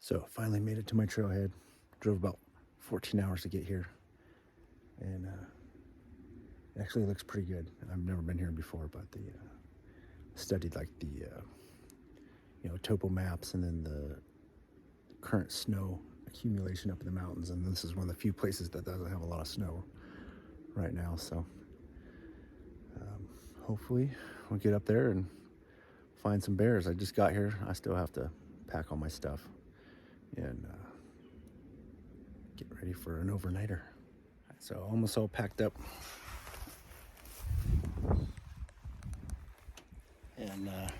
So finally made it to my trailhead. Drove about 14 hours to get here, and it actually looks pretty good. I've never been here before, but the studied like the topo maps and then the current snow accumulation up in the mountains, and this is one of the few places that doesn't have a lot of snow right now. So hopefully we'll get up there and find some bears. I just got here. I still have to pack all my stuff and get ready for an overnighter. So almost all packed up. And a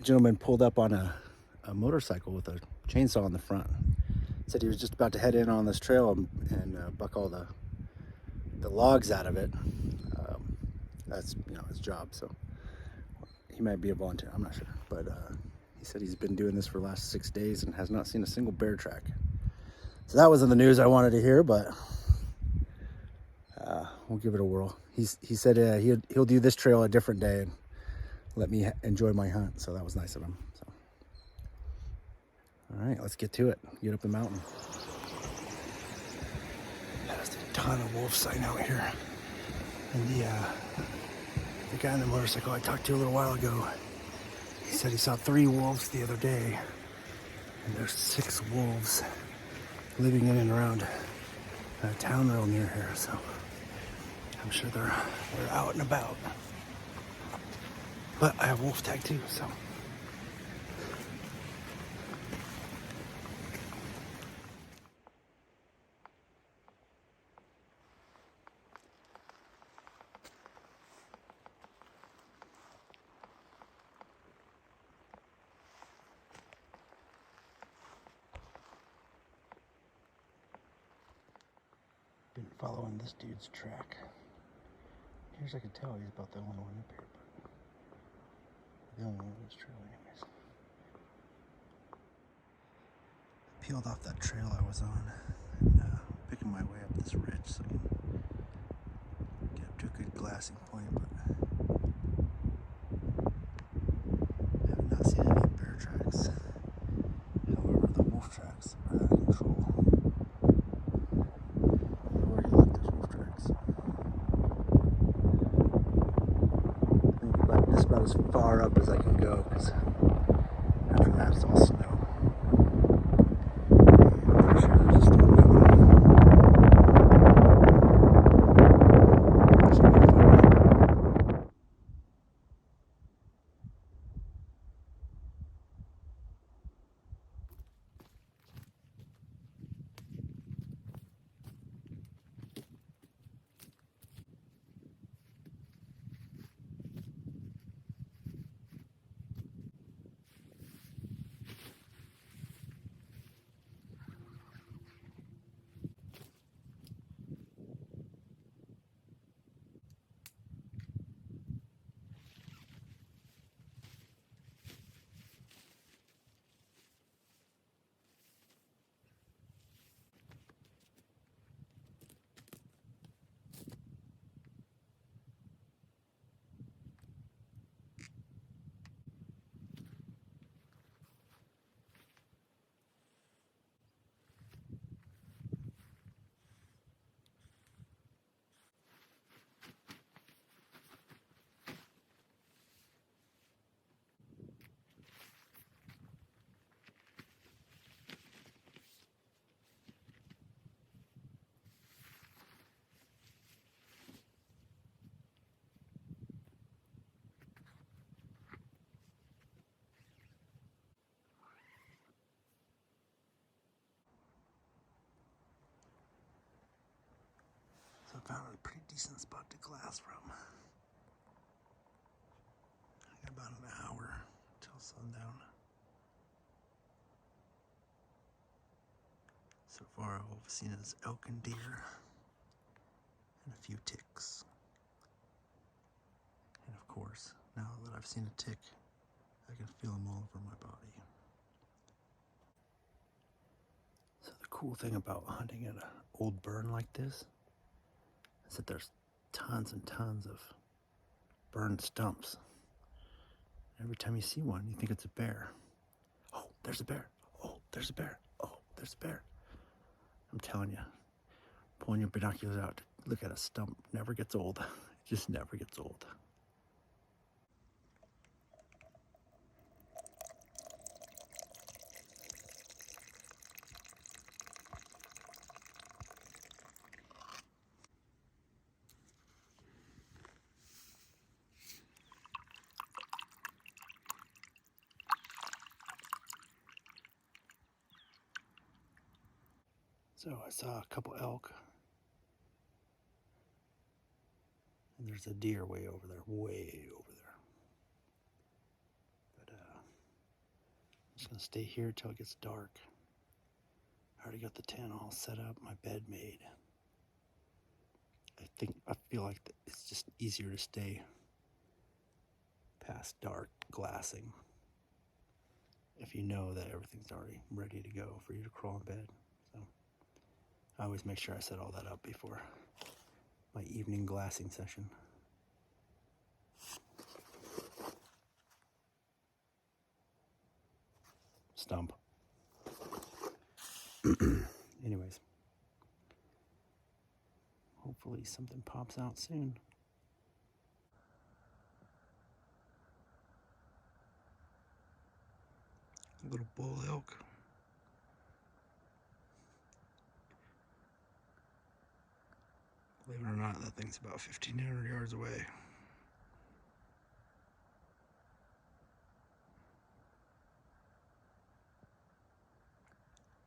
gentleman pulled up on a motorcycle with a chainsaw in the front. Said he was just about to head in on this trail and buck all the logs out of it. That's his job, so he might be a volunteer. I'm not sure, but he said he's been doing this for the last 6 days and has not seen a single bear track. So that wasn't the news I wanted to hear, but we'll give it a whirl. He said he'll do this trail a different day and let me enjoy my hunt. So that was nice of him. So, all right, let's get to it. Get up the mountain. There's a ton of wolf sign out here, and the guy on the motorcycle I talked to a little while ago, he said he saw 3 wolves the other day, and there's 6 wolves living in and around a town real near here. So I'm sure they're out and about. But I have wolf tag too, so. Been following this dude's track. Here's I can tell he's about the only one up here, but the only one on this trail anyways. Peeled off that trail I was on and picking my way up this ridge so I can get up to a good glassing point, but I have not seen any bear tracks. However, the wolf tracks are out of control. Where do you like those wolf tracks? I think just about as far up as I can go, because after that it's all snow. So I found a pretty decent spot to glass from. I got about an hour till sundown. So far all I've seen is elk and deer and a few ticks. And of course, now that I've seen a tick, I can feel them all over my body. So the cool thing about hunting at an old burn like this is that there's tons and tons of burned stumps. Every time you see one, you think it's a bear. Oh, there's a bear. Oh, there's a bear. Oh, there's a bear. I'm telling you, pulling your binoculars out to look at a stump never gets old. It just never gets old. So I saw a couple elk. And there's a deer way over there, way over there. But I'm just gonna stay here till it gets dark. I already got the tent all set up, my bed made. I feel like it's just easier to stay past dark glassing if you know that everything's already ready to go for you to crawl in bed. So I always make sure I set all that up before my evening glassing session. Stump. Anyways, hopefully something pops out soon. A little bull elk. Believe it or not, that thing's about 1,500 yards away.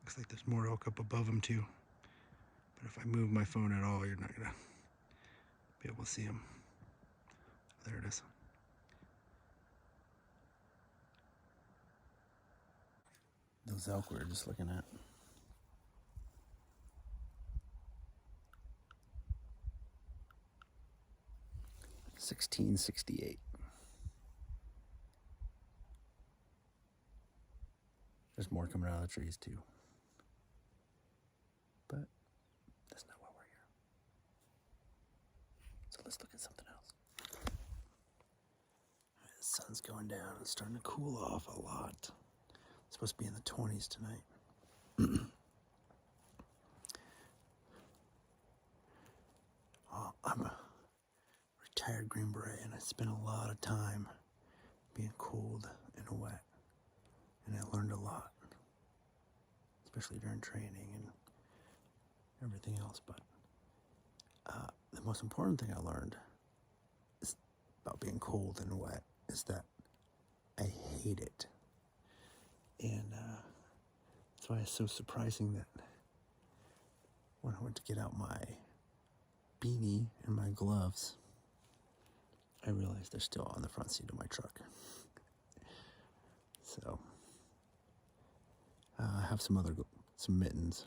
Looks like there's more elk up above him too. But if I move my phone at all, you're not gonna be able to see him. There it is. Those elk we were just looking at. $16.68. There's more coming out of the trees too. But that's not why we're here. So let's look at something else. The sun's going down. It's starting to cool off a lot. It's supposed to be in the 20s tonight. I'm a retired Green Beret, and I spent a lot of time being cold and wet. And I learned a lot, especially during training and everything else. But the most important thing I learned is about being cold and wet is that I hate it. And that's why it's so surprising that when I went to get out my beanie and my gloves, I realized they're still on the front seat of my truck. So I have some mittens.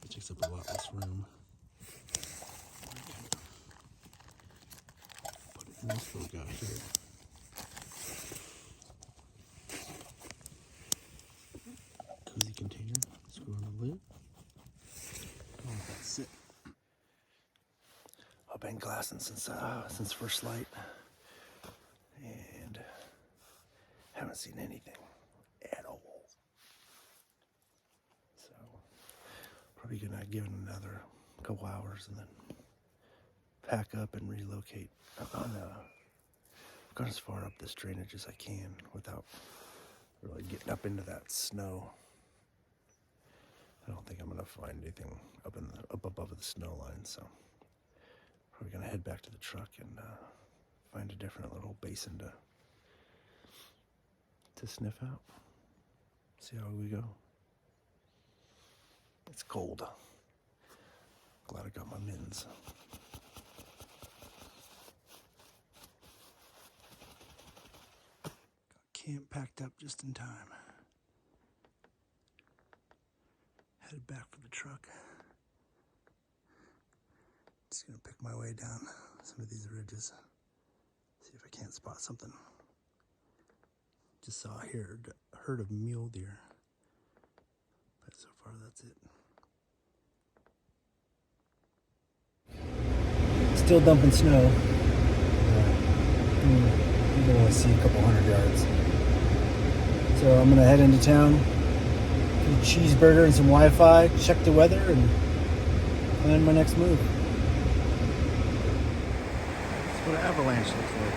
It takes up a lot less room. Put it in this little guy here. Cozy container. Screw on the lid. Oh, that's it. I've been glassing since first light, and haven't seen anything at all. So probably gonna give it another couple hours and then pack up and relocate. I've gone as far up this drainage as I can without really getting up into that snow. I don't think I'm gonna find anything up above the snow line, so probably gonna head back to the truck and find a different little basin to sniff out. See how we go. It's cold. Glad I got my mittens. Got camp packed up just in time. Headed back for the truck. Just gonna pick my way down some of these ridges. See if I can't spot something. Just saw a herd of mule deer. But so far that's it. Still dumping snow. You can only see a couple hundred yards. So I'm gonna head into town, get a cheeseburger and some Wi-Fi, check the weather, and plan my next move. That's what an avalanche looks like.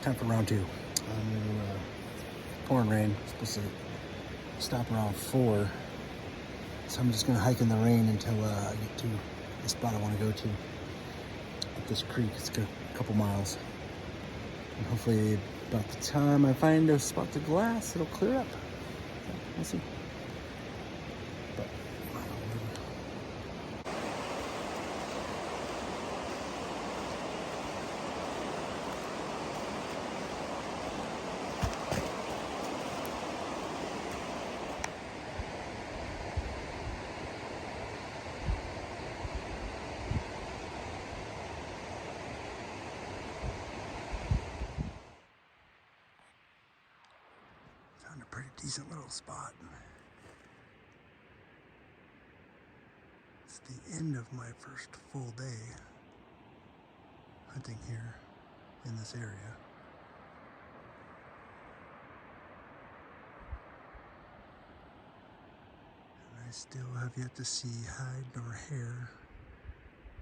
Time for round two. Pouring rain. It's supposed to stop around 4. So I'm just gonna hike in the rain until I get to the spot I want to go to. Up this creek. It's got a couple miles. And hopefully about the time I find a spot to glass, it'll clear up. So we'll see. But found a pretty decent little spot. It's the end of my first full day hunting here in this area. And I still have yet to see hide nor hair,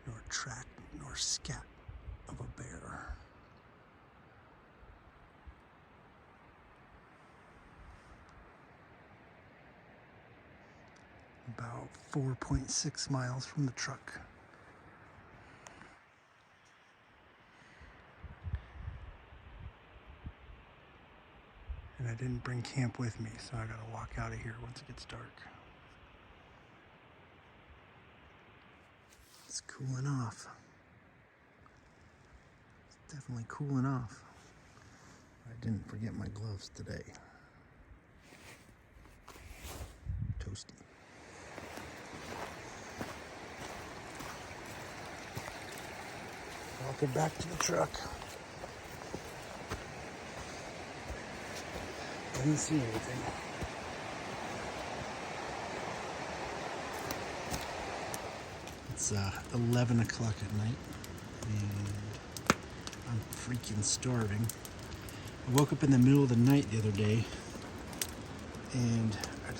nor track, nor scat of a bear. About 4.6 miles from the truck. And I didn't bring camp with me, so I gotta walk out of here once it gets dark. It's cooling off. It's definitely cooling off. I didn't forget my gloves today. Toasty. Walking back to the truck. Didn't see anything. It's 11 o'clock at night, and I'm freaking starving. I woke up in the middle of the night the other day, and I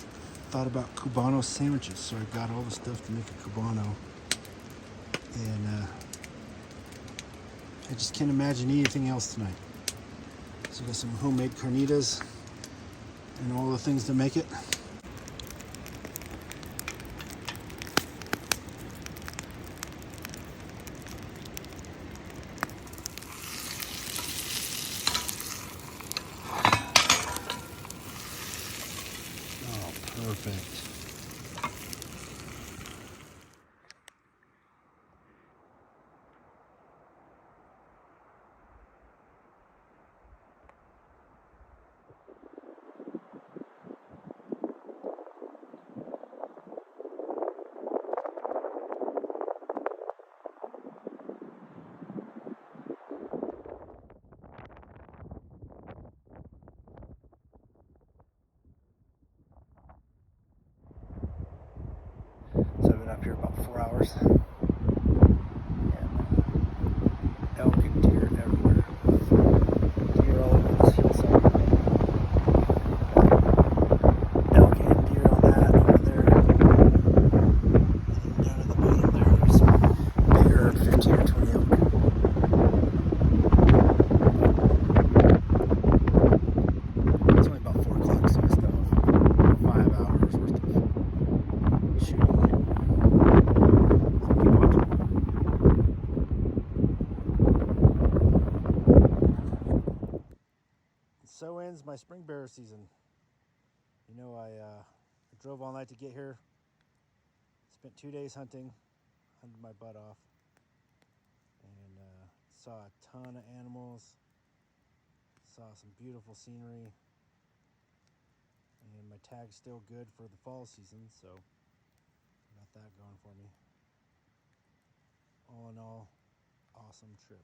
thought about Cubano sandwiches, so I got all the stuff to make a Cubano, and I just can't imagine anything else tonight. So I got some homemade carnitas and all the things to make it. Oh, perfect. 4 hours. And elk and deer everywhere. Deer all over this hillside. Elk and deer on that over there. And down at the bottom there's bigger 15 or 20 elk. It's only about 4 o'clock, so I still have 5 hours worth of shooting. Keep watching. So ends my spring bear season. You know, I drove all night to get here. Spent 2 days hunting, hunted my butt off, and saw a ton of animals. Saw some beautiful scenery, and my tag's still good for the fall season, so got that going for me. All in all, awesome trip.